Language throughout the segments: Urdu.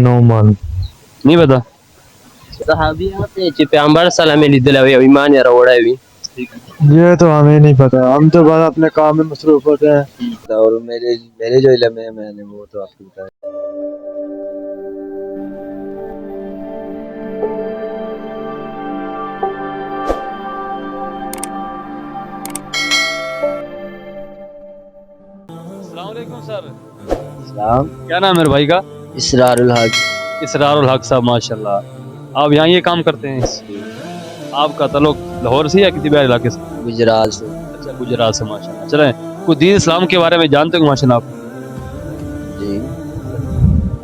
نومان نہیں پتا. صحابیات چې پیغمبر سلام علیه دلوي او ایمان یې راوړی وي. یہ تو ہمیں نہیں پتا، ہم تو بس اپنے کام میں مصروف ہوتے ہیں. اور میرے جو علم ہے میں نے وہ تو آپ کو بتایا. السلام علیکم سر. السلام. کیا نام ہے میرے بھائی کا؟ اسرار الحق. اسرار الحق صاحب، ماشاء اللہ. آپ یہاں یہ کام کرتے ہیں؟ آپ کا تعلق لاہور سے یا کسی بھی علاقے سے؟ گجرات سے. اچھا، گجرات سے، ماشاء اللہ. چلیں، کوئی دین اسلام کے بارے میں جانتے ہو ماشاء اللہ آپ؟ جی.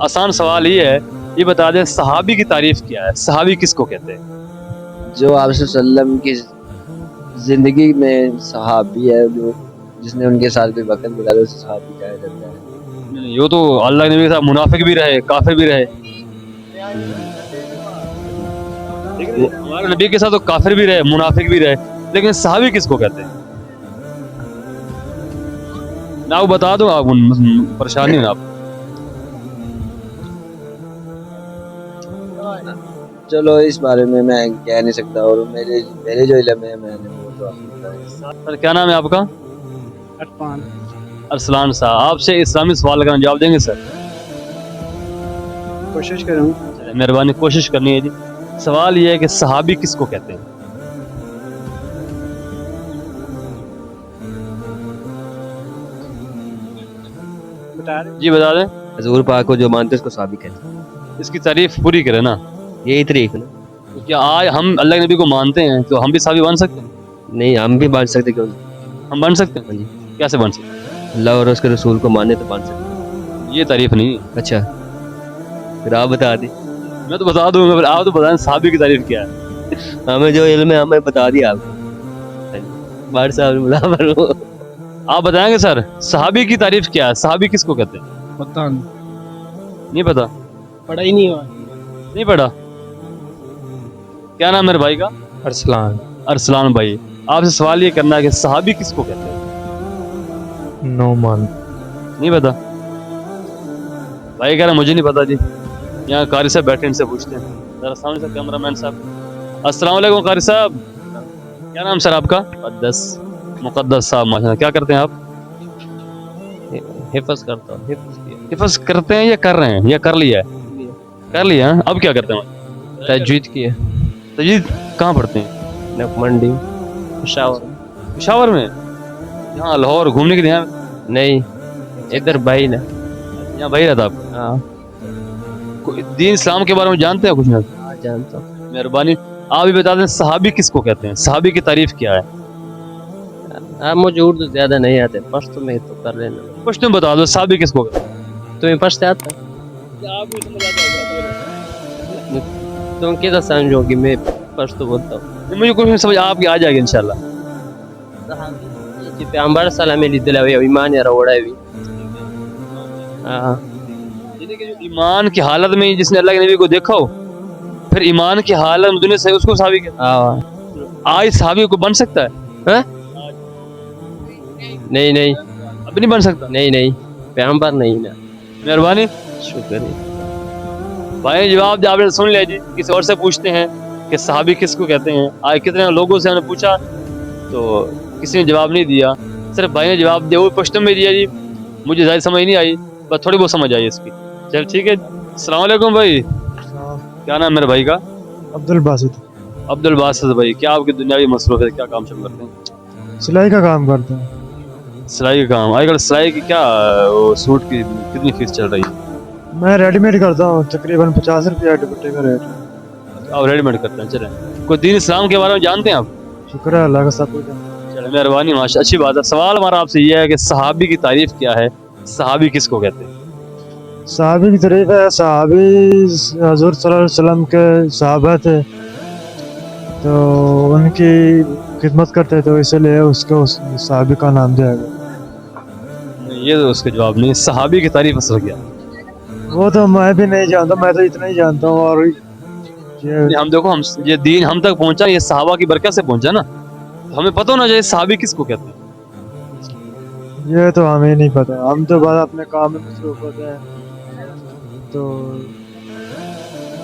آسان سوال یہ ہے، یہ بتا دیں صحابی کی تعریف کیا ہے؟ صحابی کس کو کہتے ہیں؟ جو آپ صلی اللہ علیہ وسلم کی زندگی میں صحابی ہے، جو جس نے ان کے ساتھ کوئی وقت گزارا اسے صحابی کہا جاتا ہے. یہ تو اللہ کے نبی کے ساتھ منافق بھی رہے، کافر بھی رہے. ہمارے نبی کے ساتھ تو کافر بھی رہے، منافق بھی رہے، لیکن صحابی کس کو کہتے ہیں؟ نہ وہ بتا دو، آپ پریشانی نہ آپ. چلو اس بارے میں کہہ نہیں سکتا، اور میرے جو علم ہے میں نے وہ تو آپ کو بتایا. سر کیا نام ہے آپ کا؟ ارسلان صاحب. آپ سے اسلامی سوال کا جواب دیں گے سر؟ کوشش کروں. مہربانی، کوشش کرنی ہے جی. سوال یہ ہے کہ صحابی کس کو کہتے ہیں؟ جی بتا دیں. حضور پاک کو جو مانتے اس کو صحابی کہتے ہیں. اس کی تعریف پوری کرے نا. یہی طریق ہے نا. کیا آج ہم اللہ کے نبی کو مانتے ہیں تو ہم بھی صحابی بن سکتے ہیں؟ نہیں، ہم بھی بن سکتے. کیوں نہیں؟ ہم بن سکتے ہیں. جی. کیسے بن سکتے ہیں؟ اللہ اور اس کے رسول کو مانے تو بن سکتے. یہ تعریف نہیں. اچھا، پھر آپ بتا دیں. میں تو بتا دوں گا، پھر آپ تو بتائیں صحابی کی تعریف کیا ہے. ہمیں جو علم ہے ہمیں بتا دیا آپ. بار صاحب آپ بتائیں گے سر صحابی کی تعریف کیا ہے؟ صحابی کس کو کہتے ہیں؟ پتہ نہیں پتا. پڑھا ہی نہیں ہوا. نہیں پڑھا. کیا نام ہے میرے بھائی کا؟ ارسلان. ارسلان بھائی. آپ سے سوال یہ کرنا ہے کہ صحابی کس کو کہتے ہیں؟ نومان. نہیں پتا. بھائی کہہ رہے ہیں مجھے نہیں پتا جی. یہاں قاری صاحب بیٹھے، ان سے پوچھتے ہیں. ذرا سامنے سے کیمرہ مین صاحب. السلام علیکم قاری صاحب. کیا نام سر آپ کا؟ مقدس صاحب. ماشاء اللہ. کیا کرتے ہیں آپ؟ حفظ کرتا ہوں. حفظ کرتے ہیں یا کر رہے ہیں یا کر لیا ہے؟ کر لیا. اب کیا کرتے ہیں؟ تجوید کیا. تجوید کہاں پڑھتے ہیں؟ منڈی پشاور میں. یہاں لاہور گھومنے کے لیے ہیں؟ نہیں، ادھر بھائی نا. یہاں بھائی رہتا آپ؟ ہاں دین اسلام کے بارے میں جانتے ہیں کچھ؟ نہ جانتا ہوں. مہربانی آپ بھی بتا دیں صحابی کس کو کہتے ہیں؟ صحابی کی تعریف کیا ہے؟ مجھے اردو زیادہ نہیں آتے، پشتو میں تو کر لینا. پشتو میں بتا دو صحابی کس کو کہتے ہیں؟ تمہیں پشتو آتا ہے؟ تم کدھر سمجھو گی میں پشتو بولتا ہوں. مجھے کچھ نہیں سمجھ، آپ کی آ جائے گی انشاءاللہ. چې پیغمبر سلام علیه دلوي او ایمان یې راوړی وي. یعنی کہ جو ایمان کی حالت میں جس نے اللہ کے نبی کو دیکھا ہو، پھر ایمان کی حالت میں دنیا سے اس کو صحابی کہتے ہیں. آج صحابی کو بن سکتا ہے؟ نہیں نہیں، ابھی نہیں بن سکتا. نہیں پیغمبر نہیں نا. مہربانی. شکریہ بھائی جواب آپ نے سن لیا جی. کسی اور سے پوچھتے ہیں کہ صحابی کس کو کہتے ہیں. آج کتنے لوگوں سے ہم نے پوچھا تو کسی نے جواب نہیں دیا. صرف بھائی نے جواب دیا، وہ پشتو میں دیا جی. مجھے ظاہر سمجھ نہیں آئی، بس تھوڑی بہت سمجھ آئی اس کی. چل ٹھیک ہے. السلام علیکم بھائی. کیا نام میرے بھائی کا؟ عبد الباسط. عبد الباسط بھائی. کیا آپ کی دنیاوی مصروف ہے؟ کیا کام شروع کرتے ہیں؟ سلائی کا کام کرتے ہیں. سلائی کا کام. آج کل سلائی کی کیا وہ سوٹ کی کتنی فیس چل رہی ہے؟ میں ریڈی میڈ کرتا ہوں، تقریباً 50 روپیہ دوپٹے کا ریٹ. آپ ریڈی میڈ کرتے ہیں. چلیں، کوئی دین اسلام کے بارے میں جانتے ہیں آپ؟ شکر ہے اللہ کا سب کچھ. چلیں مہربانی، ماشاء اچھی بات ہے. سوال ہمارا آپ سے یہ ہے کہ صحابی کی تعریف کیا ہے؟ صحابی کس کو کہتے ہیں؟ صحابی کی تعریف ہے، صحابی حضور صلی اللہ علیہ وسلم کے صحابہ تھے تو ان کی خدمت کرتے تو اسی لیے اس کو صحابی کا نام دیا گیا. یہ تو اس کا جواب نہیں. صحابی کی تعریف اصل کیا؟ وہ تو میں بھی نہیں جانتا، میں تو اتنا ہی جانتا ہوں. اور ہم دیکھو، ہم یہ دین ہم تک پہنچا یہ صحابہ کی برکت سے پہنچا نا. ہمیں پتہ ہونا چاہیے صحابی کس کو کہتے ہیں. یہ تو ہمیں نہیں پتا، ہم تو بس اپنے کام میں مصروف ہوتے ہیں. تو